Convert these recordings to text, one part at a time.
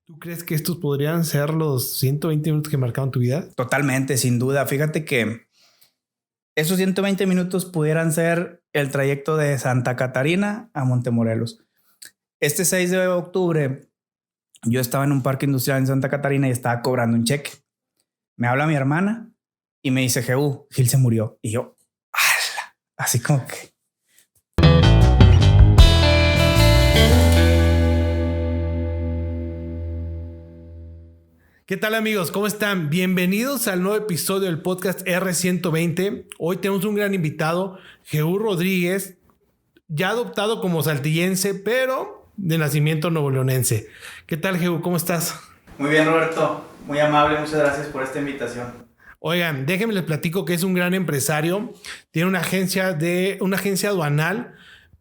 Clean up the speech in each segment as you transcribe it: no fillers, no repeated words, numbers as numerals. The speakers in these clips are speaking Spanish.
¿Tú crees que estos podrían ser los 120 minutos que marcaron tu vida? Totalmente, sin duda. Fíjate que esos 120 minutos pudieran ser el trayecto de Santa Catarina a Montemorelos. Este 6 de octubre yo estaba en un parque industrial en Santa Catarina y estaba cobrando un cheque. Me habla mi hermana y me dice, Gil se murió. Y yo, ¡ala! Así como que... ¿Qué tal, amigos? ¿Cómo están? Bienvenidos al nuevo episodio del podcast R120. Hoy tenemos un gran invitado, Jehú Rodríguez, ya adoptado como saltillense, pero de nacimiento nuevoleonense. ¿Qué tal, Jehú? ¿Cómo estás? Muy bien, Roberto. Muy amable. Muchas gracias por esta invitación. Oigan, déjenme les platico que es un gran empresario. Tiene una agencia aduanal,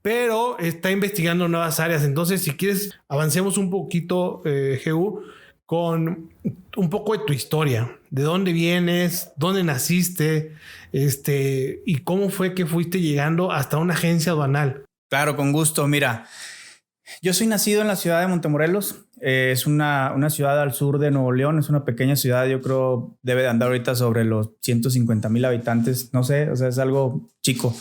pero está investigando nuevas áreas. Entonces, si quieres, avancemos un poquito, Jehú, con un poco de tu historia, de dónde vienes, dónde naciste, y cómo fue que fuiste llegando hasta una agencia aduanal. Claro, con gusto. Mira, yo soy nacido en la ciudad de Montemorelos. Es una ciudad al sur de Nuevo León. Es una pequeña ciudad. Yo creo debe de andar ahorita sobre los 150,000 habitantes. No sé, o sea, es algo chico.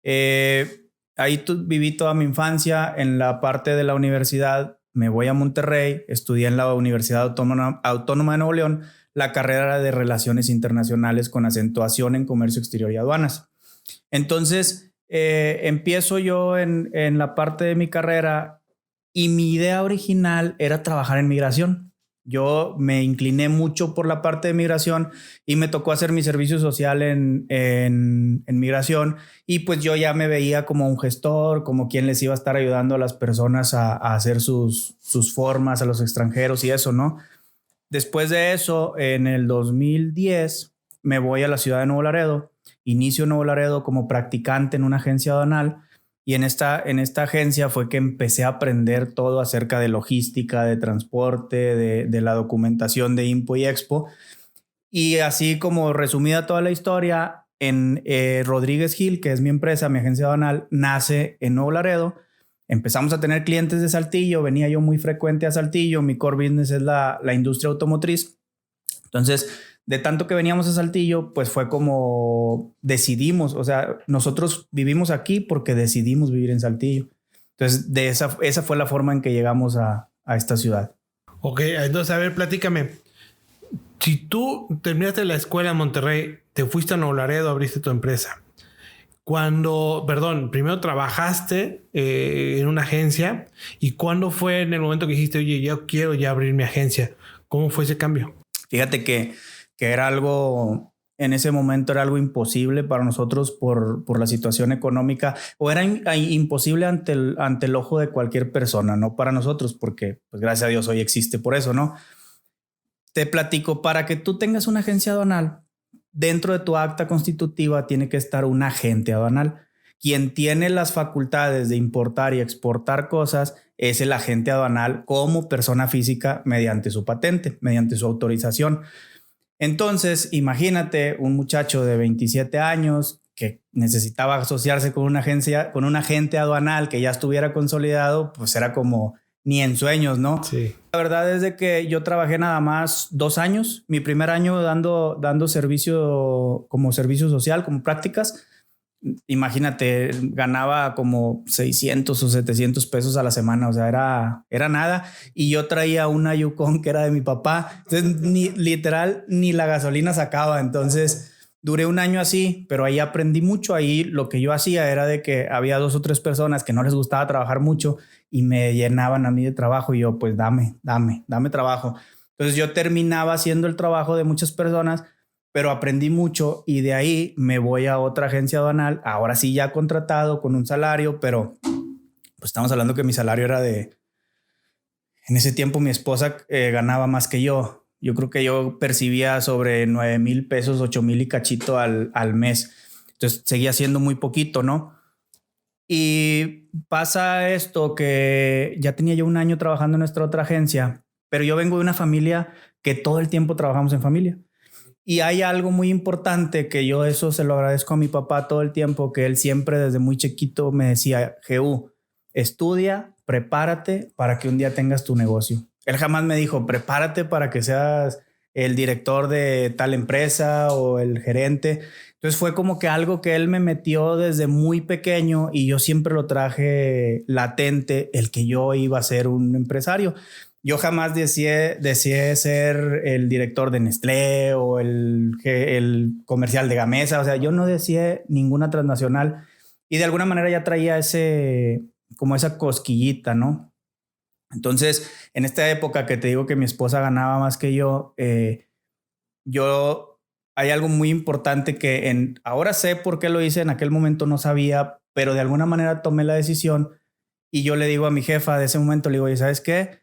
Ahí viví toda mi infancia. En la parte de la universidad me voy a Monterrey, estudié en la Universidad Autónoma de Nuevo León la carrera de Relaciones Internacionales con acentuación en Comercio Exterior y Aduanas. Entonces, empiezo yo en la parte de mi carrera y mi idea original era trabajar en migración. Yo me incliné mucho por la parte de migración y me tocó hacer mi servicio social en migración, y pues yo ya me veía como un gestor, como quien les iba a estar ayudando a las personas a hacer sus formas a los extranjeros y eso, ¿no? Después de eso, en el 2010, me voy a la ciudad de Nuevo Laredo, inicio en Nuevo Laredo como practicante en una agencia aduanal. Y en esta agencia fue que empecé a aprender todo acerca de logística, de transporte, de la documentación de Impo y Expo. Y así como resumida toda la historia, en Rodríguez Gil, que es mi empresa, mi agencia aduanal, nace en Nuevo Laredo. Empezamos a tener clientes de Saltillo, venía yo muy frecuente a Saltillo, mi core business es la industria automotriz. Entonces, de tanto que veníamos a Saltillo, pues fue como decidimos, o sea, nosotros vivimos aquí porque decidimos vivir en Saltillo. Entonces, esa fue la forma en que llegamos a esta ciudad. Ok, entonces, a ver, platícame. Si tú terminaste la escuela en Monterrey, te fuiste a Nuevo Laredo, abriste tu empresa. Primero trabajaste en una agencia, ¿y cuándo fue en el momento que dijiste, oye, yo quiero ya abrir mi agencia? ¿Cómo fue ese cambio? Fíjate que era algo, en ese momento era algo imposible para nosotros por la situación económica, o era imposible ante el ojo de cualquier persona, no para nosotros, porque pues gracias a Dios hoy existe por eso, ¿no? Te platico, para que tú tengas una agencia aduanal, dentro de tu acta constitutiva tiene que estar un agente aduanal. Quien tiene las facultades de importar y exportar cosas es el agente aduanal como persona física mediante su patente, mediante su autorización. Entonces, imagínate un muchacho de 27 años que necesitaba asociarse con una agencia, con un agente aduanal que ya estuviera consolidado, pues era como ni en sueños, ¿no? Sí. La verdad es de que yo trabajé nada más 2 años. Mi primer año dando servicio como servicio social, como prácticas. Imagínate, ganaba como 600 o 700 pesos a la semana, o sea, era nada. Y yo traía una Yukon que era de mi papá, entonces literal ni la gasolina sacaba. Entonces duré 1 año así, pero ahí aprendí mucho. Ahí lo que yo hacía era de que había 2 o 3 personas que no les gustaba trabajar mucho y me llenaban a mí de trabajo, y yo pues dame trabajo. Entonces yo terminaba haciendo el trabajo de muchas personas, pero aprendí mucho, y de ahí me voy a otra agencia aduanal, ahora sí ya contratado con un salario, pero pues estamos hablando que mi salario era en ese tiempo mi esposa ganaba más que yo. Yo creo que yo percibía sobre 9,000 pesos, 8,000 y cachito al mes. Entonces seguía siendo muy poquito, ¿no? Y pasa esto que ya tenía yo 1 año trabajando en nuestra otra agencia, pero yo vengo de una familia que todo el tiempo trabajamos en familia. Y hay algo muy importante que yo eso se lo agradezco a mi papá todo el tiempo, que él siempre desde muy chiquito me decía, Jehú, estudia, prepárate para que un día tengas tu negocio. Él jamás me dijo, prepárate para que seas el director de tal empresa o el gerente. Entonces fue como que algo que él me metió desde muy pequeño y yo siempre lo traje latente, el que yo iba a ser un empresario. Yo jamás deseé ser el director de Nestlé o el comercial de Gamesa. O sea, yo no deseé ninguna transnacional y de alguna manera ya traía como esa cosquillita, ¿no? Entonces, en esta época que te digo que mi esposa ganaba más que yo hay algo muy importante que ahora sé por qué lo hice, en aquel momento no sabía, pero de alguna manera tomé la decisión y yo le digo a mi jefa de ese momento, le digo, ¿sabes qué?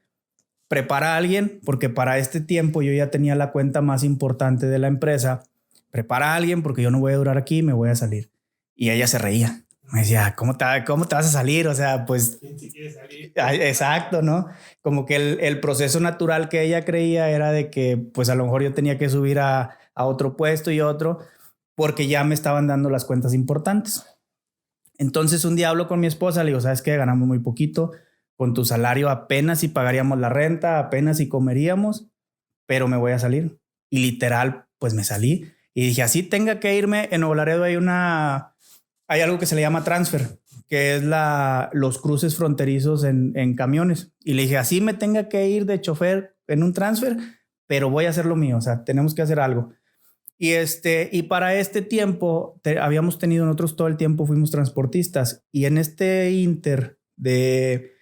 Prepara a alguien, porque para este tiempo yo ya tenía la cuenta más importante de la empresa. Prepara a alguien porque yo no voy a durar aquí, me voy a salir. Y ella se reía. Me decía, ¿cómo te vas a salir? O sea, pues... ¿Quién se quiere salir? Exacto, ¿no? Como que el proceso natural que ella creía era de que pues a lo mejor yo tenía que subir a otro puesto y otro porque ya me estaban dando las cuentas importantes. Entonces un día hablo con mi esposa, le digo, ¿sabes qué? Ganamos muy poquito. Con tu salario apenas si pagaríamos la renta, apenas si comeríamos, pero me voy a salir. Y literal, pues me salí. Y dije, así tenga que irme. En Nuevo Laredo hay algo que se le llama transfer, que es los cruces fronterizos en camiones. Y le dije, así me tenga que ir de chofer en un transfer, pero voy a hacer lo mío. O sea, tenemos que hacer algo. Y para este tiempo, habíamos tenido nosotros todo el tiempo, fuimos transportistas. Y en este inter de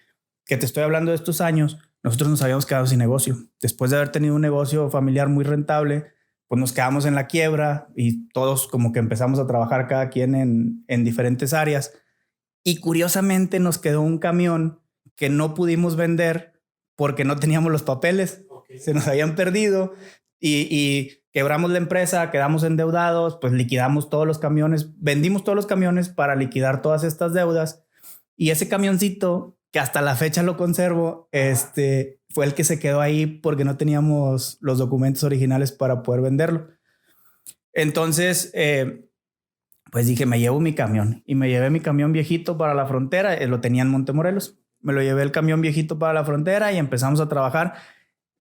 que te estoy hablando de estos años, nosotros nos habíamos quedado sin negocio. Después de haber tenido un negocio familiar muy rentable, pues nos quedamos en la quiebra y todos como que empezamos a trabajar cada quien en diferentes áreas. Y curiosamente nos quedó un camión que no pudimos vender porque no teníamos los papeles. Okay. Se nos habían perdido y quebramos la empresa, quedamos endeudados, pues liquidamos todos los camiones, vendimos todos los camiones para liquidar todas estas deudas. Y ese camioncito, que hasta la fecha lo conservo, fue el que se quedó ahí porque no teníamos los documentos originales para poder venderlo. Entonces, pues dije, me llevo mi camión. Y me llevé mi camión viejito para la frontera. Lo tenía en Montemorelos. Me lo llevé el camión viejito para la frontera y empezamos a trabajar.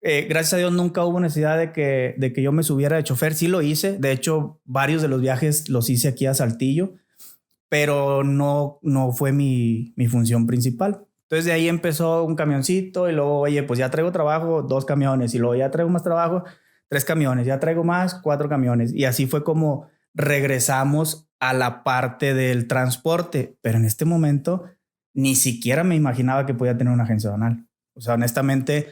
Gracias a Dios nunca hubo necesidad de que yo me subiera de chofer. Sí lo hice. De hecho, varios de los viajes los hice aquí a Saltillo, pero no fue mi función principal. Entonces de ahí empezó un camioncito y luego, oye, pues ya traigo trabajo, 2 camiones, y luego ya traigo más trabajo, 3 camiones, ya traigo más, 4 camiones. Y así fue como regresamos a la parte del transporte. Pero en este momento ni siquiera me imaginaba que podía tener una agencia aduanal. O sea, honestamente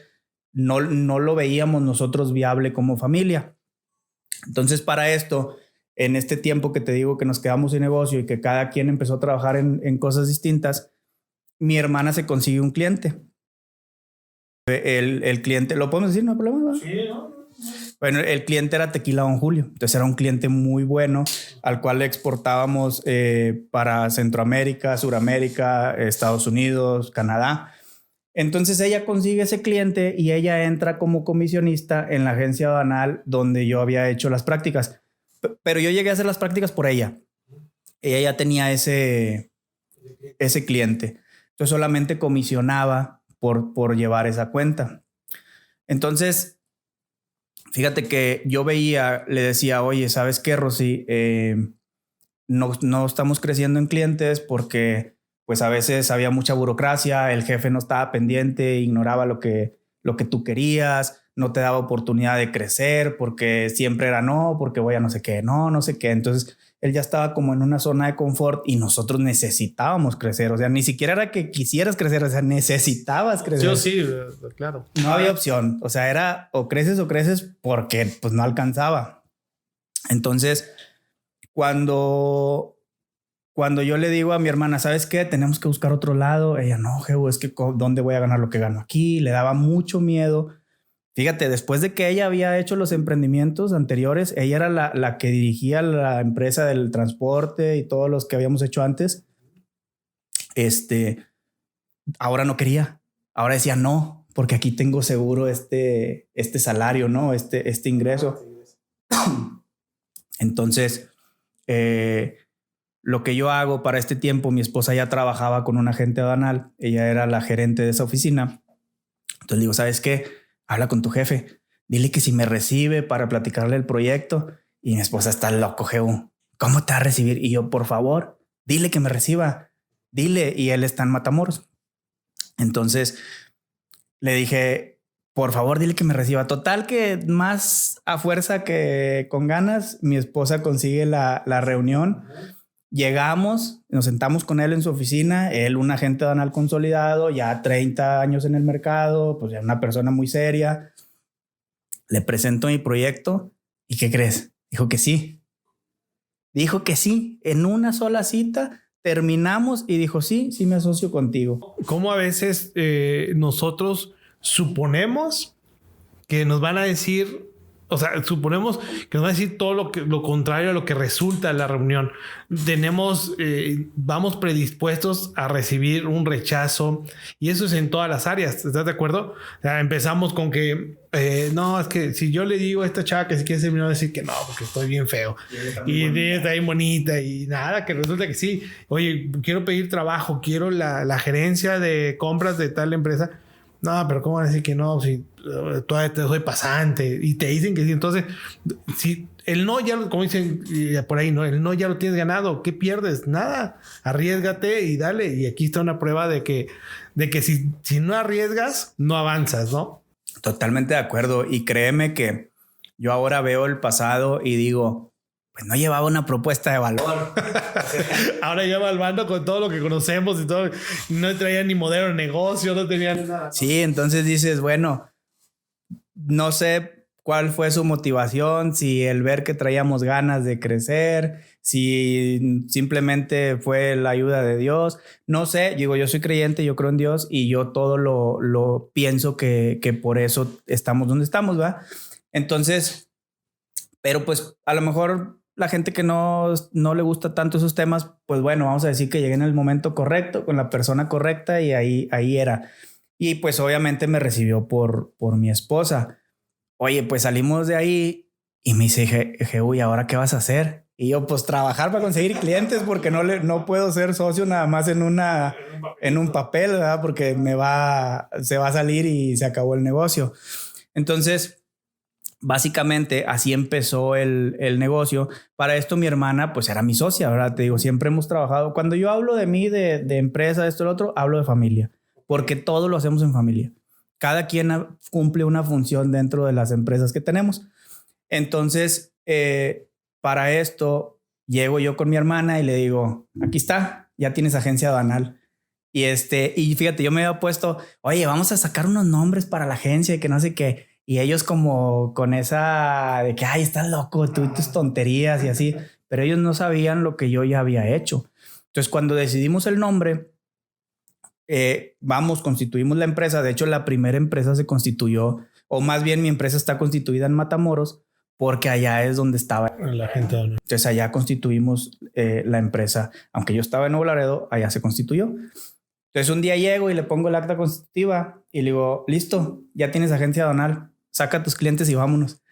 no lo veíamos nosotros viable como familia. Entonces para esto, en este tiempo que te digo que nos quedamos sin negocio y que cada quien empezó a trabajar en cosas distintas, mi hermana se consigue un cliente. El cliente, ¿lo podemos decir? No hay problema, ¿verdad? Sí, ¿no? Bueno, el cliente era Tequila Don Julio. Entonces era un cliente muy bueno al cual le exportábamos para Centroamérica, Suramérica, Estados Unidos, Canadá. Entonces ella consigue ese cliente y ella entra como comisionista en la agencia aduanal donde yo había hecho las prácticas. Pero yo llegué a hacer las prácticas por ella. Ella ya tenía ese cliente. Entonces solamente comisionaba por llevar esa cuenta. Entonces, fíjate que yo le decía, oye, ¿sabes qué, Rosy? No estamos creciendo en clientes porque pues a veces había mucha burocracia, el jefe no estaba pendiente, ignoraba lo que tú querías, no te daba oportunidad de crecer porque siempre era no, porque voy a no sé qué. Entonces él ya estaba como en una zona de confort y nosotros necesitábamos crecer. O sea, ni siquiera era que quisieras crecer, o sea, necesitabas crecer. Yo sí, claro. No había opción. O sea, era o creces porque pues no alcanzaba. Entonces, cuando yo le digo a mi hermana, ¿sabes qué? Tenemos que buscar otro lado. Ella, no, Jehu, es que ¿dónde voy a ganar lo que gano aquí? Le daba mucho miedo. Fíjate, después de que ella había hecho los emprendimientos anteriores, ella era la que dirigía la empresa del transporte y todos los que habíamos hecho antes. Ahora no quería. Ahora decía no, porque aquí tengo seguro este salario, ¿no? Este ingreso. Entonces, lo que yo hago para este tiempo, mi esposa ya trabajaba con un agente aduanal. Ella era la gerente de esa oficina. Entonces le digo, ¿sabes qué? Habla con tu jefe. Dile que si me recibe para platicarle el proyecto. Y mi esposa está loco, Jehu. ¿Cómo te va a recibir? Y yo, por favor, dile que me reciba. Dile. Y él está en Matamoros. Entonces le dije, por favor, dile que me reciba. Total que más a fuerza que con ganas, mi esposa consigue la reunión. Llegamos, nos sentamos con él en su oficina. Él, un agente aduanal consolidado, ya 30 años en el mercado, pues ya una persona muy seria. Le presento mi proyecto. ¿Y qué crees? Dijo que sí. Dijo que sí. En una sola cita terminamos y dijo, sí, sí me asocio contigo. ¿Cómo a veces nosotros suponemos que nos van a decir, o sea, suponemos que nos van a decir todo lo contrario a lo que resulta en la reunión? Vamos predispuestos a recibir un rechazo, y eso es en todas las áreas. ¿Estás de acuerdo? O sea, empezamos con que no, es que si yo le digo a esta chava que si quiere ser mi novia, decir que no, porque estoy bien feo y está bien bonita, y nada, que resulta que sí. Oye, quiero pedir trabajo, quiero la gerencia de compras de tal empresa. No, pero ¿cómo van a decir que no? Si todavía te soy pasante, y te dicen que sí. Entonces, si el no ya, como dicen por ahí, ¿no? El no ya lo tienes ganado. ¿Qué pierdes? Nada. Arriésgate y dale. Y aquí está una prueba de que si no arriesgas, no avanzas, ¿no? Totalmente de acuerdo. Y créeme que yo ahora veo el pasado y digo, pues no llevaba una propuesta de valor. Ahora lleva al bando con todo lo que conocemos y todo. No traía ni modelo de negocio, no tenía nada. Sí, entonces dices, bueno, no sé cuál fue su motivación, si el ver que traíamos ganas de crecer, si simplemente fue la ayuda de Dios. No sé, digo, yo soy creyente, yo creo en Dios, y yo todo lo pienso que por eso estamos donde estamos, ¿va? Entonces, pero pues a lo mejor la gente que no le gusta tanto esos temas, pues bueno, vamos a decir que llegué en el momento correcto, con la persona correcta, y ahí era. Y pues obviamente me recibió por mi esposa. Oye, pues salimos de ahí y me dice, ¿y ahora qué vas a hacer? Y yo, pues trabajar para conseguir clientes, porque no puedo ser socio nada más en un papel, ¿verdad? Porque se va a salir y se acabó el negocio. Entonces, básicamente así empezó el negocio. Para esto mi hermana pues era mi socia, ¿verdad? Te digo, siempre hemos trabajado. Cuando yo hablo de mí, de empresa, esto y lo otro, hablo de familia, porque todo lo hacemos en familia. Cada quien cumple una función dentro de las empresas que tenemos. Entonces, para esto llego yo con mi hermana y le digo, aquí está, ya tienes agencia aduanal. Y fíjate, yo me había puesto, oye, vamos a sacar unos nombres para la agencia y que no sé qué. Y ellos como con esa de que, ay, estás loco, tú y tus tonterías y así. Pero ellos no sabían lo que yo ya había hecho. Entonces, cuando decidimos el nombre, constituimos la empresa. De hecho, la primera empresa se constituyó, o más bien mi empresa está constituida en Matamoros, porque allá es donde estaba la gente. Entonces, allá constituimos la empresa. Aunque yo estaba en Nuevo Laredo, allá se constituyó. Entonces, un día llego y le pongo el acta constitutiva y le digo, listo, ya tienes agencia aduanal. Saca a tus clientes y vámonos.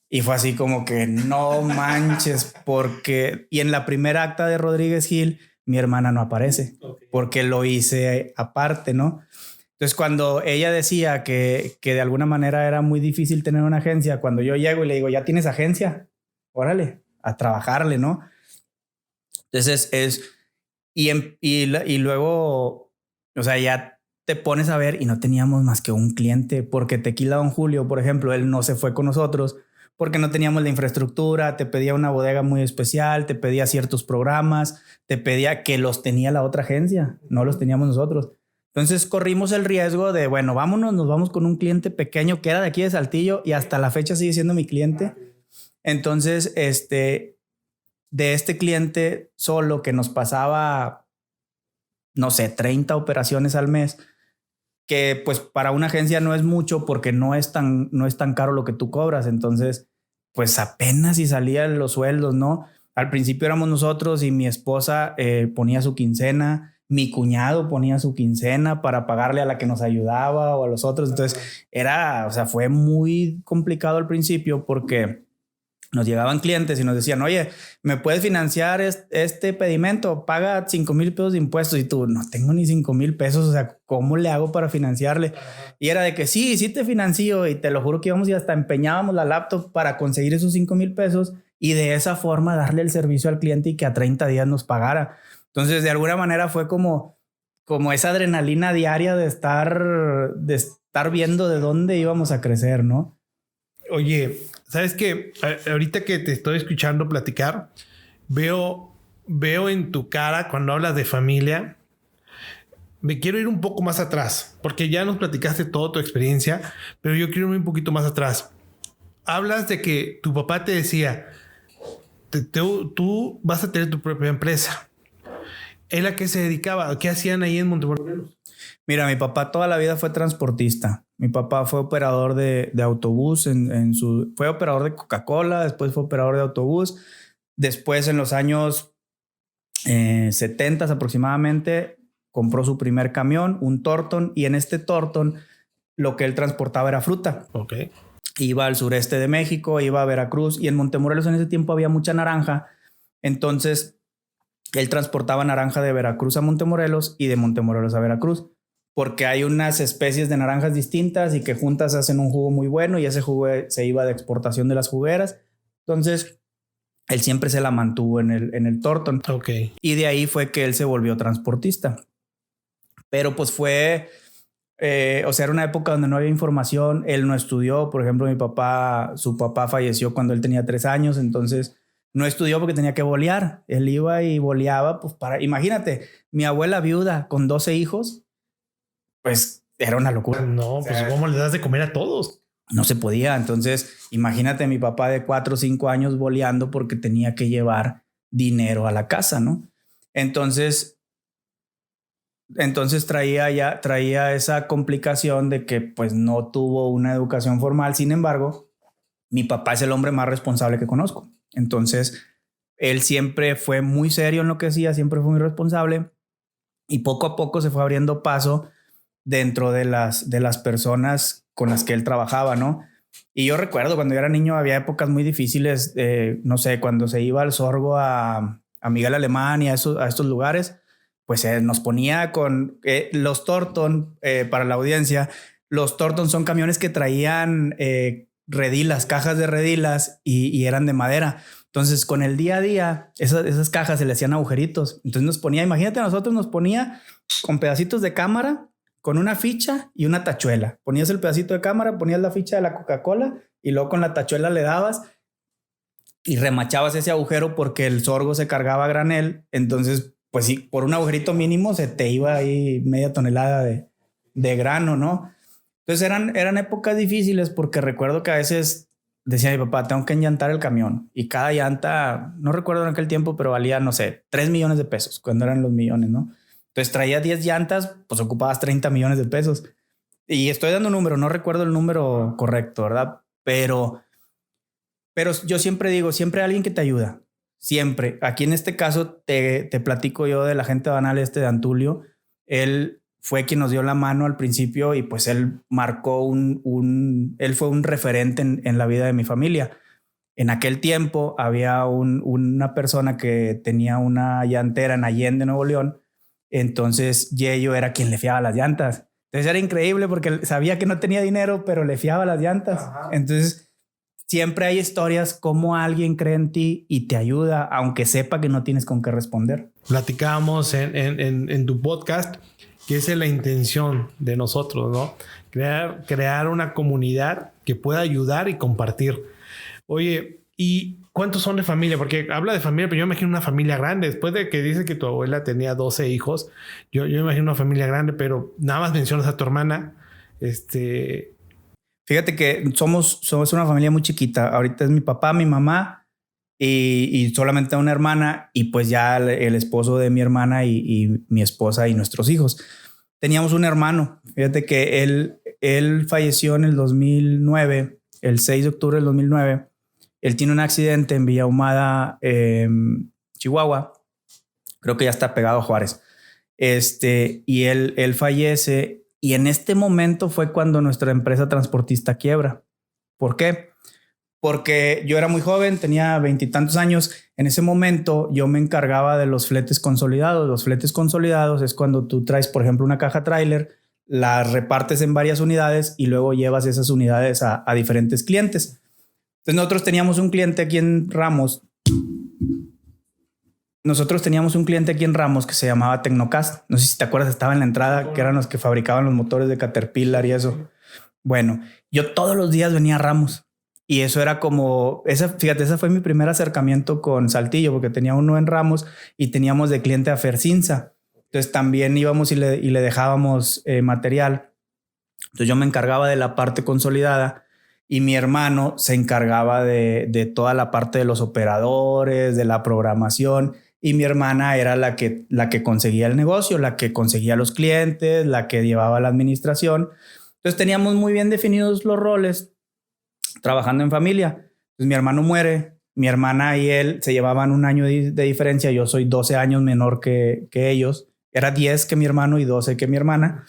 Y fue así como que no manches, porque... Y en la primera acta de Rodríguez Gil, mi hermana no aparece, porque lo hice aparte, ¿no? Entonces, cuando ella decía que de alguna manera era muy difícil tener una agencia, cuando yo llego y le digo, ¿ya tienes agencia? Órale, a trabajarle, ¿no? Entonces y luego, o sea, ya te pones a ver y no teníamos más que un cliente, porque Tequila Don Julio, por ejemplo, él no se fue con nosotros porque no teníamos la infraestructura, te pedía una bodega muy especial, te pedía ciertos programas, te pedía que los tenía la otra agencia, no los teníamos nosotros. Entonces corrimos el riesgo de, bueno, vámonos, nos vamos con un cliente pequeño que era de aquí de Saltillo y hasta la fecha sigue siendo mi cliente. Entonces, de este cliente solo que nos pasaba, no sé, 30 operaciones al mes, que pues para una agencia no es mucho porque no es tan caro lo que tú cobras. Entonces, pues apenas si salían los sueldos, ¿no? Al principio éramos nosotros y mi esposa ponía su quincena, mi cuñado ponía su quincena para pagarle a la que nos ayudaba o a los otros. Entonces fue muy complicado al principio porque nos llegaban clientes y nos decían, oye, ¿me puedes financiar este pedimento? Paga 5,000 pesos de impuestos. Y tú, no tengo ni 5,000 pesos. O sea, ¿cómo le hago para financiarle? Ajá. Y era de que sí te financio. Y te lo juro que íbamos y hasta empeñábamos la laptop para conseguir esos 5,000 pesos y de esa forma darle el servicio al cliente y que a 30 días nos pagara. Entonces, de alguna manera fue como esa adrenalina diaria de estar viendo de dónde íbamos a crecer, ¿no? Oye, ¿sabes qué? Ahorita que te estoy escuchando platicar, veo en tu cara cuando hablas de familia, me quiero ir un poco más atrás, porque ya nos platicaste toda tu experiencia, pero yo quiero ir un poquito más atrás. Hablas de que tu papá te decía, tú vas a tener tu propia empresa. ¿Él a qué se dedicaba? ¿Qué hacían ahí en Montemorelos? Mira, mi papá toda la vida fue transportista. Mi papá fue operador de autobús, fue operador de Coca-Cola, después fue operador de autobús. Después, en los años 70 aproximadamente, compró su primer camión, un Torton, y en este Torton lo que él transportaba era fruta. Okay. Iba al sureste de México, iba a Veracruz, y en Montemorelos en ese tiempo había mucha naranja. Entonces, él transportaba naranja de Veracruz a Montemorelos y de Montemorelos a Veracruz, porque hay unas especies de naranjas distintas y que juntas hacen un jugo muy bueno, y ese jugo se iba de exportación de las jugueras. Entonces, él siempre se la mantuvo en el Torton. Okay. Y de ahí fue que él se volvió transportista. Pero pues fue, o sea, era una época donde no había información. Él no estudió. Por ejemplo, su papá falleció cuando él tenía 3 años. Entonces no estudió porque tenía que bolear. Él iba y boleaba, pues imagínate, mi abuela viuda con 12 hijos, pues era una locura. No, pues ¿cómo le das de comer a todos? No se podía. Entonces, imagínate mi papá de 4 o 5 años boleando porque tenía que llevar dinero a la casa, ¿no? Entonces traía esa complicación de que pues no tuvo una educación formal. Sin embargo, mi papá es el hombre más responsable que conozco. Entonces, él siempre fue muy serio en lo que hacía, siempre fue muy responsable, y poco a poco se fue abriendo paso dentro de las personas con las que él trabajaba, ¿no? Y yo recuerdo cuando yo era niño había épocas muy difíciles, no sé, cuando se iba al Sorgo a Miguel Alemán y a estos lugares, pues nos ponía con los Torton, para la audiencia. Los Torton son camiones que traían redilas, cajas de redilas, y eran de madera. Entonces, con el día a día, esas cajas se le hacían agujeritos. Entonces nos ponía, imagínate, a nosotros nos ponía con pedacitos de cámara, con una ficha y una tachuela. Ponías el pedacito de cámara, ponías la ficha de la Coca-Cola y luego con la tachuela le dabas y remachabas ese agujero porque el sorgo se cargaba a granel. Entonces, pues sí, por un agujerito mínimo se te iba ahí media tonelada de grano, ¿no? Entonces eran épocas difíciles porque recuerdo que a veces decía mi papá, tengo que enllantar el camión, y cada llanta, no recuerdo en aquel tiempo, pero valía, no sé, 3 millones de pesos cuando eran los millones, ¿no? Entonces traía 10 llantas, pues ocupabas 30 millones de pesos. Y estoy dando un número, no recuerdo el número correcto, ¿verdad? Pero yo siempre digo, siempre hay alguien que te ayuda. Siempre. Aquí en este caso te platico yo del agente banal de Antulio. Él fue quien nos dio la mano al principio, y pues él marcó él fue un referente en la vida de mi familia. En aquel tiempo había una persona que tenía una llantera en Allende, Nuevo León. Entonces Yello era quien le fiaba las llantas. Entonces era increíble porque sabía que no tenía dinero, pero le fiaba las llantas. Ajá. Entonces siempre hay historias como alguien cree en ti y te ayuda, aunque sepa que no tienes con qué responder. Platicábamos en tu podcast que esa es la intención de nosotros, ¿no? Crear una comunidad que pueda ayudar y compartir. Oye, ¿y cuántos son de familia? Porque habla de familia, pero yo imagino una familia grande. Después de que dice que tu abuela tenía 12 hijos, yo imagino una familia grande, pero nada más mencionas a tu hermana. Fíjate que somos una familia muy chiquita. Ahorita es mi papá, mi mamá y solamente una hermana, y pues ya el esposo de mi hermana y mi esposa y nuestros hijos. Teníamos un hermano. Fíjate que él falleció en el 2009, el 6 de octubre del 2009. Él tiene un accidente en Villa Ahumada, Chihuahua. Creo que ya está pegado a Juárez. Y él fallece. Y en este momento fue cuando nuestra empresa transportista quiebra. ¿Por qué? porque yo era muy joven, tenía 20 y tantos años. En ese momento yo me encargaba de los fletes consolidados. Los fletes consolidados es cuando tú traes, por ejemplo, una caja tráiler, la repartes en varias unidades y luego llevas esas unidades a diferentes clientes. Entonces nosotros teníamos un cliente aquí en Ramos. Que se llamaba Tecnocast. No sé si te acuerdas, estaba en la entrada, que eran los que fabricaban los motores de Caterpillar y eso. Bueno, yo todos los días venía a Ramos. Y eso era como, fíjate, ese fue mi primer acercamiento con Saltillo, porque tenía uno en Ramos y teníamos de cliente a Fercinza. Entonces también íbamos y le dejábamos material. Entonces yo me encargaba de la parte consolidada y mi hermano se encargaba de toda la parte de los operadores, de la programación, y mi hermana era la que conseguía el negocio, la que conseguía los clientes, la que llevaba la administración. Entonces teníamos muy bien definidos los roles trabajando en familia. Pues mi hermano muere, mi hermana y él se llevaban un año de diferencia. Yo soy 12 años menor que ellos. Era 10 que mi hermano y 12 que mi hermana.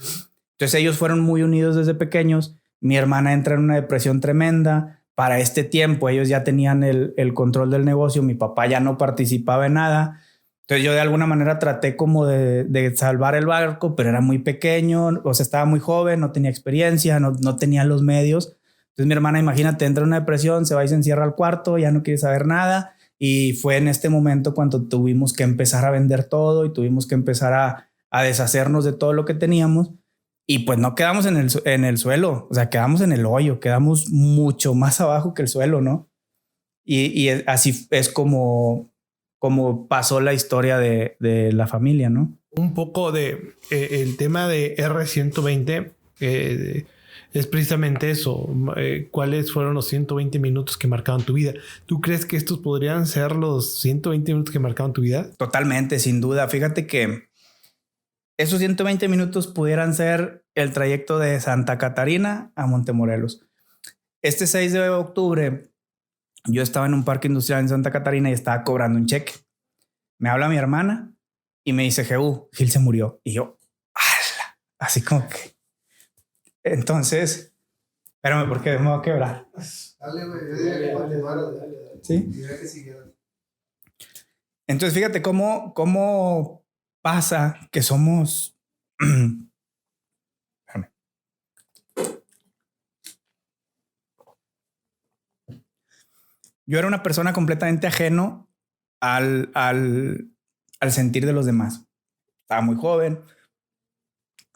Entonces ellos fueron muy unidos desde pequeños. Mi hermana entra en una depresión tremenda. Para este tiempo ellos ya tenían el control del negocio. Mi papá ya no participaba en nada. Entonces yo de alguna manera traté como de salvar el barco, pero era muy pequeño, o sea, estaba muy joven, no tenía experiencia, no tenía los medios. Entonces mi hermana, imagínate, entra en una depresión, se va y se encierra al cuarto, ya no quiere saber nada. Y fue en este momento cuando tuvimos que empezar a vender todo y tuvimos que empezar a deshacernos de todo lo que teníamos. Y pues no quedamos en el suelo, o sea, quedamos en el hoyo, quedamos mucho más abajo que el suelo, ¿no? Y así es como pasó la historia de la familia, ¿no? Un poco de el tema de R120 es precisamente eso. ¿Cuáles fueron los 120 minutos que marcaron tu vida? ¿Tú crees que estos podrían ser los 120 minutos que marcaron tu vida? Totalmente, sin duda. Fíjate que esos 120 minutos pudieran ser el trayecto de Santa Catarina a Montemorelos. Este 6 de octubre yo estaba en un parque industrial en Santa Catarina y estaba cobrando un cheque. Me habla mi hermana y me dice, Gil se murió. Y yo, ¡ala! Así como que... Entonces, espérame porque me voy a quebrar. Dale, güey. ¿Sí? Entonces, fíjate cómo pasa que somos... Espérame. Yo era una persona completamente ajeno al sentir de los demás. Estaba muy joven.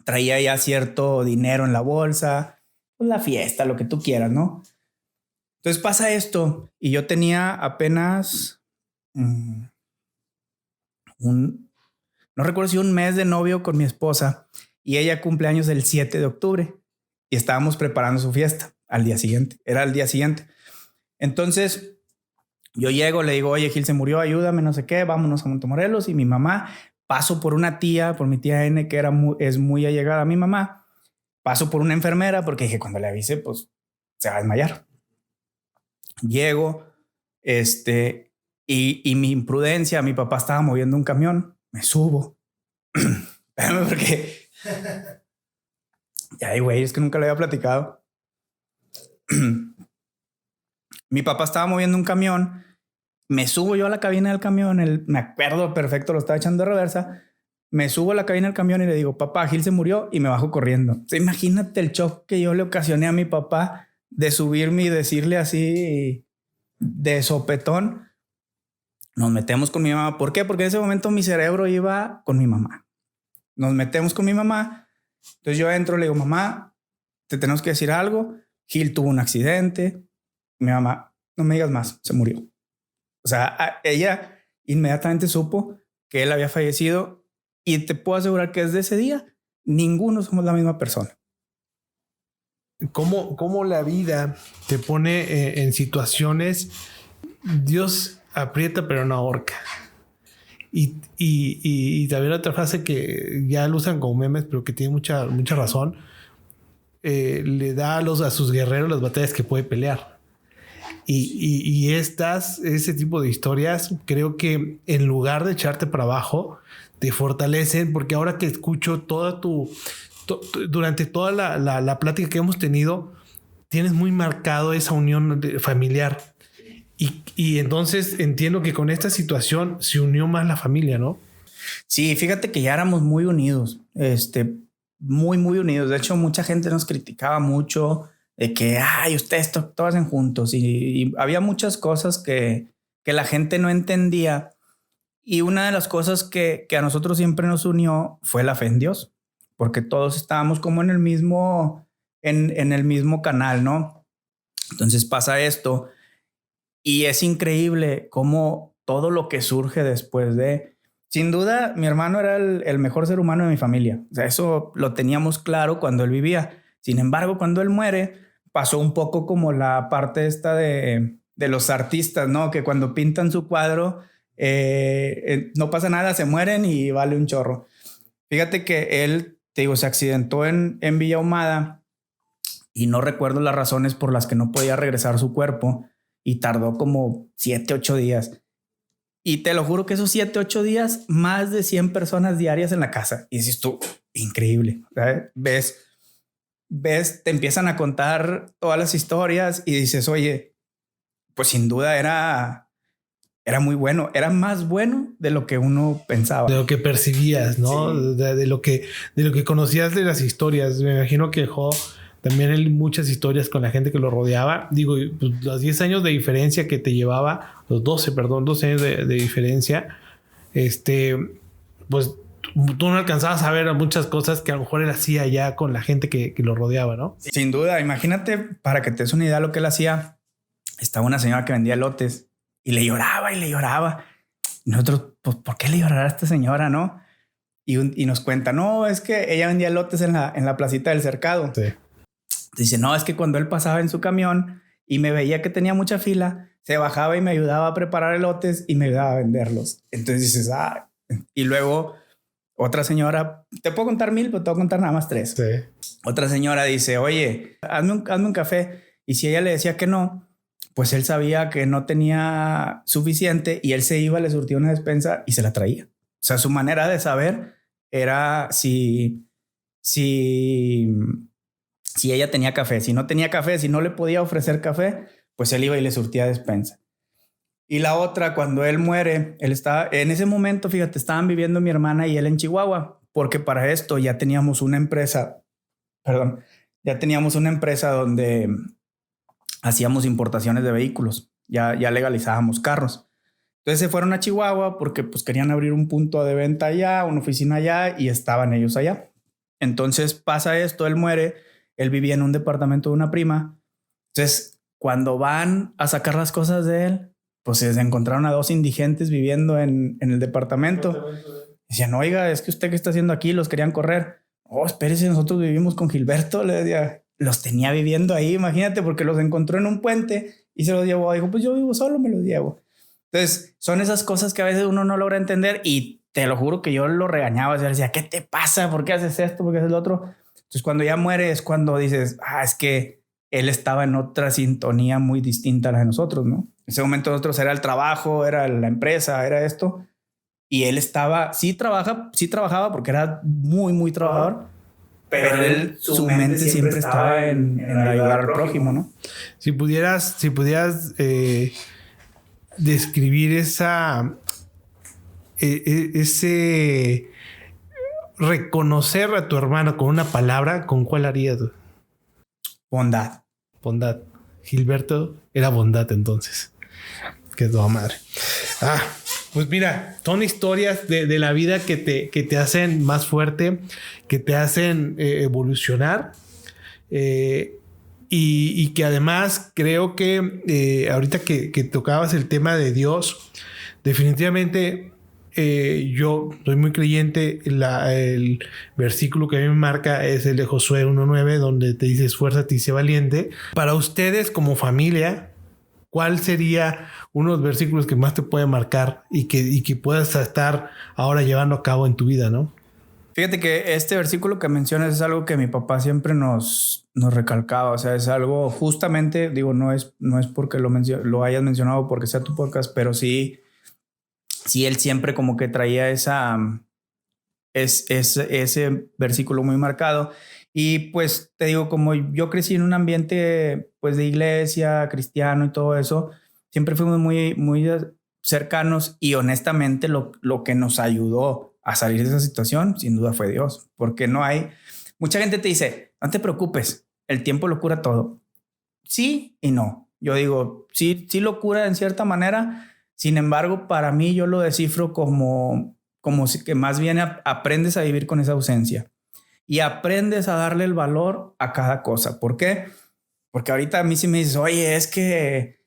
Traía ya cierto dinero en la bolsa, pues la fiesta, lo que tú quieras, ¿no? Entonces pasa esto y yo tenía apenas no recuerdo si un mes de novio con mi esposa y ella cumpleaños el 7 de octubre y estábamos preparando su fiesta al día siguiente. Era el día siguiente. Entonces yo llego, le digo, oye, Gil se murió, ayúdame, no sé qué, vámonos a Montemorelos. Y mi mamá, paso por una tía, por mi tía N, que es muy allegada a mi mamá. Paso por una enfermera porque dije, cuando le avise, pues se va a desmayar. Llego, y mi imprudencia, mi papá estaba moviendo un camión, me subo. Espérame porque... Ya, güey, es que nunca le había platicado. Mi papá estaba moviendo un camión, me subo yo a la cabina del camión, me acuerdo perfecto, lo estaba echando de reversa, me subo a la cabina del camión y le digo, papá, Gil se murió, y me bajo corriendo. O sea, imagínate el shock que yo le ocasioné a mi papá de subirme y decirle así de sopetón. Nos metemos con mi mamá. ¿Por qué? Porque en ese momento mi cerebro iba con mi mamá. Nos metemos con mi mamá. Entonces yo entro, le digo, mamá, te tenemos que decir algo. Gil tuvo un accidente. Mi mamá, no me digas más, se murió. O sea, ella inmediatamente supo que él había fallecido y te puedo asegurar que desde ese día ninguno somos la misma persona. ¿Cómo la vida te pone en situaciones? Dios aprieta pero no ahorca. Y también otra frase que ya lo usan como memes, pero que tiene mucha razón. Le da a sus guerreros las batallas que puede pelear. Y ese tipo de historias, creo que en lugar de echarte para abajo, te fortalecen, porque ahora que escucho durante toda la plática que hemos tenido, tienes muy marcado esa unión familiar. Y entonces entiendo que con esta situación se unió más la familia, ¿no? Sí, fíjate que ya éramos muy unidos, muy, muy unidos. De hecho, mucha gente nos criticaba mucho de que, ay, ustedes todos hacen juntos. Y había muchas cosas que la gente no entendía. Y una de las cosas que a nosotros siempre nos unió fue la fe en Dios, porque todos estábamos como en el mismo canal, ¿no? Entonces pasa esto y es increíble cómo todo lo que surge después de... Sin duda, mi hermano era el mejor ser humano de mi familia. O sea, eso lo teníamos claro cuando él vivía. Sin embargo, cuando él muere, pasó un poco como la parte esta de los artistas, ¿no? Que cuando pintan su cuadro, no pasa nada, se mueren y vale un chorro. Fíjate que él, te digo, se accidentó en Villa Ahumada y no recuerdo las razones por las que no podía regresar su cuerpo y tardó como 7, 8 días. Y te lo juro que esos 7, 8 días, más de 100 personas diarias en la casa. Y dices tú, increíble. ¿Sabes? Ves, te empiezan a contar todas las historias y dices, oye, pues sin duda era muy bueno. Era más bueno de lo que uno pensaba. De lo que percibías, ¿no? Sí. De lo que conocías de las historias. Me imagino que dejó también él muchas historias con la gente que lo rodeaba. Digo, pues, los 10 años de diferencia que te llevaba, los 12 años de diferencia, pues tú no alcanzabas a ver muchas cosas que a lo mejor él hacía ya con la gente que lo rodeaba, ¿no? Sin duda, imagínate, para que te des una idea de lo que él hacía, estaba una señora que vendía elotes y le lloraba y le lloraba. Y nosotros, pues, ¿por qué le llorará a esta señora, no? Y nos cuenta, no, es que ella vendía elotes en la placita del Cercado. Sí. Dice, no, es que cuando él pasaba en su camión y me veía que tenía mucha fila, se bajaba y me ayudaba a preparar elotes y me ayudaba a venderlos. Entonces dices, y luego otra señora, te puedo contar 1000, pero te voy a contar nada más 3. Sí. Otra señora dice, oye, hazme un café. Y si ella le decía que no, pues él sabía que no tenía suficiente y él se iba, le surtía una despensa y se la traía. O sea, su manera de saber era si ella tenía café. Si no tenía café, si no le podía ofrecer café, pues él iba y le surtía despensa. Y la otra, cuando él muere, él estaba en ese momento, fíjate, estaban viviendo mi hermana y él en Chihuahua, porque para esto ya teníamos una empresa donde hacíamos importaciones de vehículos, ya legalizábamos carros. Entonces se fueron a Chihuahua porque pues querían abrir un punto de venta allá, una oficina allá y estaban ellos allá. Entonces pasa esto, él muere, él vivía en un departamento de una prima. Entonces cuando van a sacar las cosas de él, pues se encontraron a 2 indigentes viviendo en el departamento. Decían, oiga, es que usted qué está haciendo aquí, los querían correr. Oh, espérese, nosotros vivimos con Gilberto, le decía. Los tenía viviendo ahí, imagínate, porque los encontró en un puente y se los llevó. Dijo, pues yo vivo solo, me los llevo. Entonces, son esas cosas que a veces uno no logra entender y te lo juro que yo lo regañaba. Yo decía, ¿qué te pasa? ¿Por qué haces esto? ¿Por qué haces lo otro? Entonces, cuando ya muere es cuando dices, es que él estaba en otra sintonía muy distinta a la de nosotros, ¿no? En ese momento nosotros era el trabajo, era la empresa, era esto. Y él estaba, sí trabajaba porque era muy, muy trabajador. Pero él, su mente siempre estaba en ayudar al prójimo, ¿no? Si pudieras describir ese reconocer a tu hermano con una palabra, ¿con cuál harías? Bondad. Bondad. Gilberto era bondad entonces. Qué toda madre. Pues mira, son historias de la vida que te hacen más fuerte, que te hacen evolucionar y que además creo que ahorita que tocabas el tema de Dios, definitivamente yo soy muy creyente. El versículo que a mí me marca es el de Josué 1:9, donde te dice esfuérzate y sé valiente. Para ustedes como familia, ¿cuál sería uno de los versículos que más te puede marcar y que puedas estar ahora llevando a cabo en tu vida, ¿no? Fíjate que este versículo que mencionas es algo que mi papá siempre nos recalcaba. O sea, es algo justamente, digo, no es porque lo hayas mencionado porque sea tu podcast, pero sí él siempre como que traía ese versículo muy marcado. Y pues te digo, como yo crecí en un ambiente pues de iglesia, cristiano y todo eso, siempre fuimos muy cercanos y honestamente lo que nos ayudó a salir de esa situación sin duda fue Dios, porque no hay, mucha gente te dice, no te preocupes, el tiempo lo cura todo. Sí y no. Yo digo, sí lo cura en cierta manera, sin embargo, para mí yo lo descifro como si que más bien aprendes a vivir con esa ausencia y aprendes a darle el valor a cada cosa. ¿Por qué? Porque ahorita a mí sí me dices, oye, es que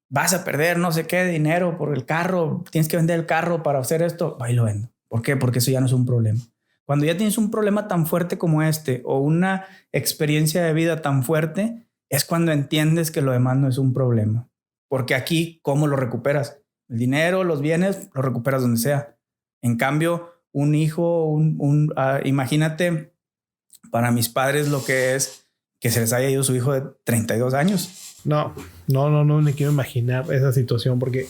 vas a perder no sé qué dinero por el carro, tienes que vender el carro para hacer esto, va y lo vendo. ¿Por qué? Porque eso ya no es un problema. Cuando ya tienes un problema tan fuerte como este o una experiencia de vida tan fuerte, es cuando entiendes que lo demás no es un problema. Porque aquí, ¿cómo lo recuperas? El dinero, los bienes, lo recuperas donde sea. En cambio, un hijo, imagínate para mis padres lo que es que se les haya ido su hijo de 32 años. No me quiero imaginar esa situación porque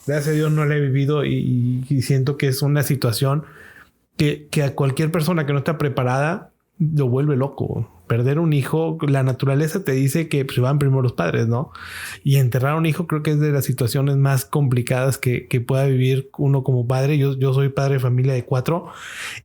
gracias a Dios no la he vivido y siento que es una situación que a cualquier persona que no está preparada lo vuelve loco. Perder un hijo, la naturaleza te dice que pues, van primero los padres, ¿no? Y enterrar a un hijo creo que es de las situaciones más complicadas que pueda vivir uno como padre. Yo soy padre de familia de 4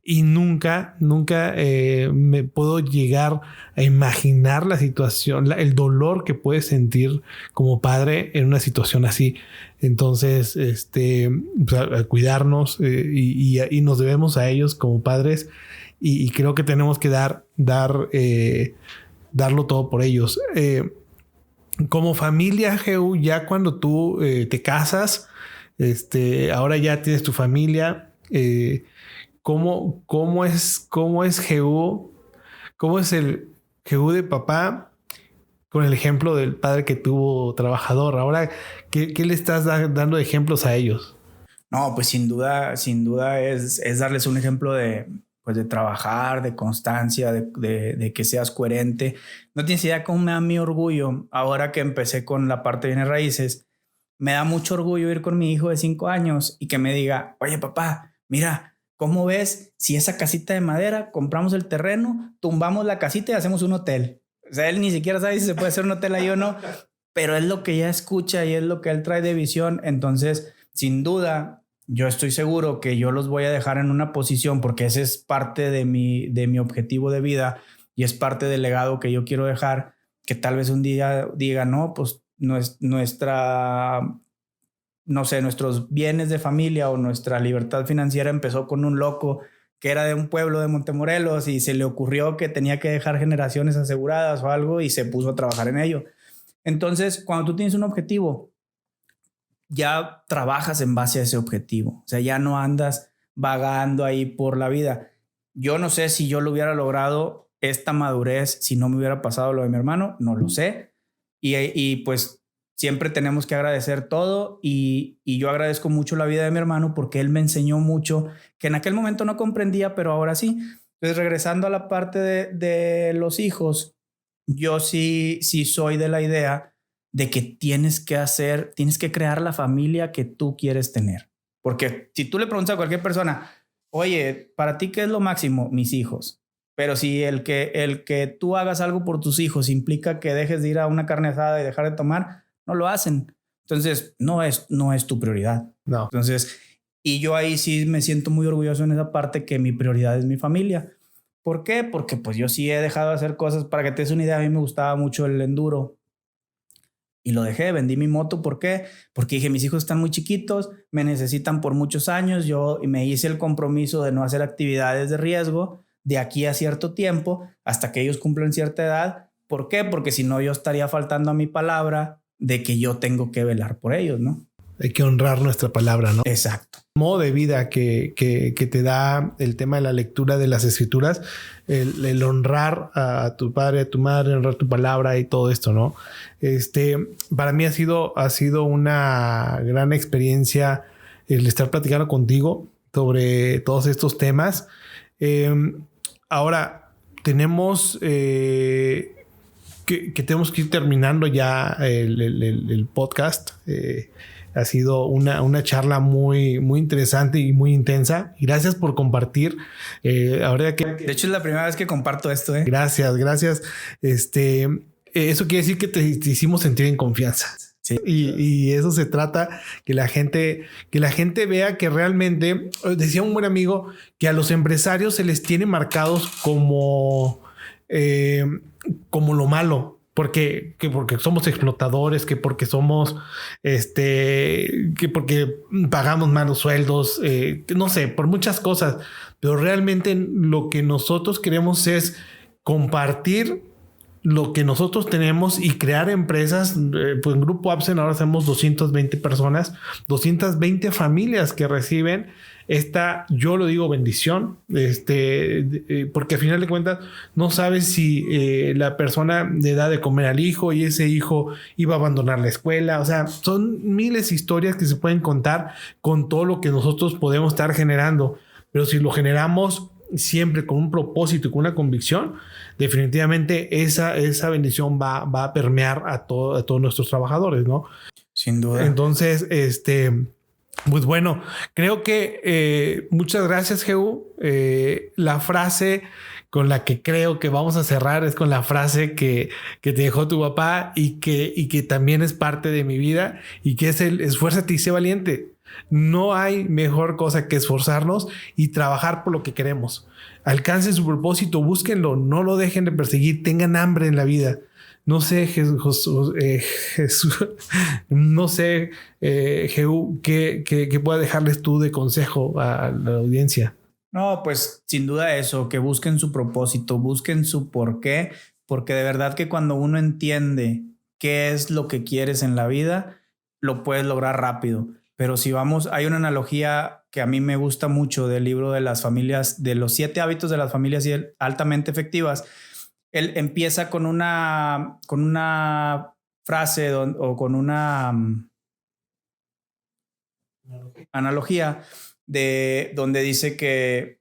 y nunca me puedo llegar a imaginar la situación, el dolor que puedes sentir como padre en una situación así. Entonces, pues, a cuidarnos y nos debemos a ellos como padres. Y creo que tenemos que darlo todo por ellos. Como familia, Jehú, ya cuando tú te casas, ahora ya tienes tu familia. ¿Cómo es Jehú? ¿Cómo es el Jehú de papá con el ejemplo del padre que tuvo trabajador? Ahora, ¿qué le estás dando de ejemplos a ellos? No, pues sin duda es darles un ejemplo de trabajar, de constancia, de que seas coherente. No tienes idea cómo me da mi orgullo ahora que empecé con la parte de bienes raíces. Me da mucho orgullo ir con mi hijo de 5 años y que me diga, oye papá, mira, ¿cómo ves si esa casita de madera, compramos el terreno, tumbamos la casita y hacemos un hotel? O sea, él ni siquiera sabe si se puede hacer un hotel ahí o no, pero es lo que ya escucha y es lo que él trae de visión. Entonces, sin duda, yo estoy seguro que yo los voy a dejar en una posición porque ese es parte de mi objetivo de vida y es parte del legado que yo quiero dejar, que tal vez un día diga, no, pues nuestros bienes de familia o nuestra libertad financiera empezó con un loco que era de un pueblo de Montemorelos y se le ocurrió que tenía que dejar generaciones aseguradas o algo y se puso a trabajar en ello. Entonces, cuando tú tienes un objetivo, ya trabajas en base a ese objetivo. O sea, ya no andas vagando ahí por la vida. Yo no sé si yo lo hubiera logrado esta madurez si no me hubiera pasado lo de mi hermano, no lo sé. Y pues siempre tenemos que agradecer todo y yo agradezco mucho la vida de mi hermano porque él me enseñó mucho que en aquel momento no comprendía, pero ahora sí. Entonces, regresando a la parte de los hijos, yo sí soy de la idea de que tienes que crear la familia que tú quieres tener. Porque si tú le preguntas a cualquier persona, oye, ¿para ti qué es lo máximo? Mis hijos. Pero si el que tú hagas algo por tus hijos implica que dejes de ir a una carne asada y dejar de tomar, no lo hacen. Entonces, no es tu prioridad. No. Entonces, y yo ahí sí me siento muy orgulloso en esa parte que mi prioridad es mi familia. ¿Por qué? Porque pues yo sí he dejado de hacer cosas. Para que te des una idea, a mí me gustaba mucho el enduro. Y lo dejé, vendí mi moto. ¿Por qué? Porque dije, mis hijos están muy chiquitos, me necesitan por muchos años. Yo me hice el compromiso de no hacer actividades de riesgo de aquí a cierto tiempo, hasta que ellos cumplan cierta edad. ¿Por qué? Porque si no, yo estaría faltando a mi palabra de que yo tengo que velar por ellos, ¿no? Hay que honrar nuestra palabra, ¿no? Exacto. Modo de vida que te da el tema de la lectura de las escrituras, el honrar a tu padre, a tu madre, honrar tu palabra y todo esto, ¿no? Para mí ha sido una gran experiencia el estar platicando contigo sobre todos estos temas. Ahora tenemos que tenemos que ir terminando ya el podcast. Ha sido una charla muy, muy interesante y muy intensa. Y gracias por compartir. Ahora que... De hecho, es la primera vez que comparto esto. Gracias. Eso quiere decir que te hicimos sentir en confianza. Sí. Y eso se trata, que la gente vea que realmente, decía un buen amigo, que a los empresarios se les tiene marcados como lo malo. Porque somos explotadores, que porque somos, que porque pagamos malos sueldos, no sé, por muchas cosas. Pero realmente lo que nosotros queremos es compartir lo que nosotros tenemos y crear empresas. Pues en Grupo Absen ahora somos 220 personas, 220 familias que reciben esta, yo lo digo, bendición, porque al final de cuentas no sabes si la persona le da de comer al hijo y ese hijo iba a abandonar la escuela. O sea, son miles de historias que se pueden contar con todo lo que nosotros podemos estar generando, pero si lo generamos siempre con un propósito y con una convicción, definitivamente esa bendición va a permear a todos nuestros trabajadores, ¿no? Sin duda. Entonces, pues bueno, creo que muchas gracias, Jehú. La frase con la que creo que vamos a cerrar es con la frase que te dejó tu papá y que también es parte de mi vida, y que es el esfuérzate y sé valiente. No hay mejor cosa que esforzarnos y trabajar por lo que queremos. Alcancen su propósito, búsquenlo, no lo dejen de perseguir, tengan hambre en la vida. No sé, Jesús, no sé, Jehú, ¿qué pueda dejarles tú de consejo a la audiencia? No, pues sin duda eso, que busquen su propósito, busquen su porqué, porque de verdad que cuando uno entiende qué es lo que quieres en la vida, lo puedes lograr rápido. Pero si vamos, hay una analogía que a mí me gusta mucho del libro de las familias, de los 7 hábitos de las familias altamente efectivas. Él empieza con una frase o con una analogía de donde dice que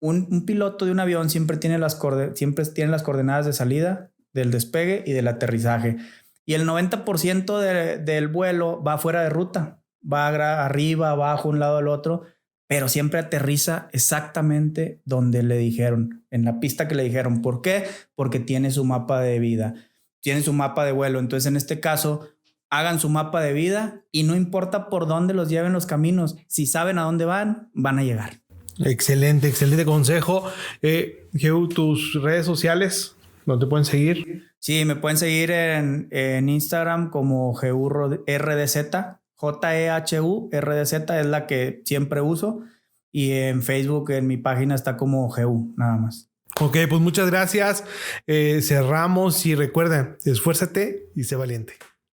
un piloto de un avión siempre tiene las coordenadas de salida, del despegue y del aterrizaje. Y el 90% del vuelo va fuera de ruta. Va arriba, abajo, un lado al otro, pero siempre aterriza exactamente donde le dijeron, en la pista que le dijeron. ¿Por qué? Porque tiene su mapa de vida, tiene su mapa de vuelo. Entonces, en este caso, hagan su mapa de vida y no importa por dónde los lleven los caminos, si saben a dónde van a llegar. Excelente consejo. Jehú, tus redes sociales, ¿dónde te pueden seguir? Sí, me pueden seguir en Instagram como Jehú RDZ. JEHU RDZ es la que siempre uso, y en Facebook en mi página está como Jehú, nada más. Ok, pues muchas gracias. Cerramos y recuerden, esfuérzate y sé valiente.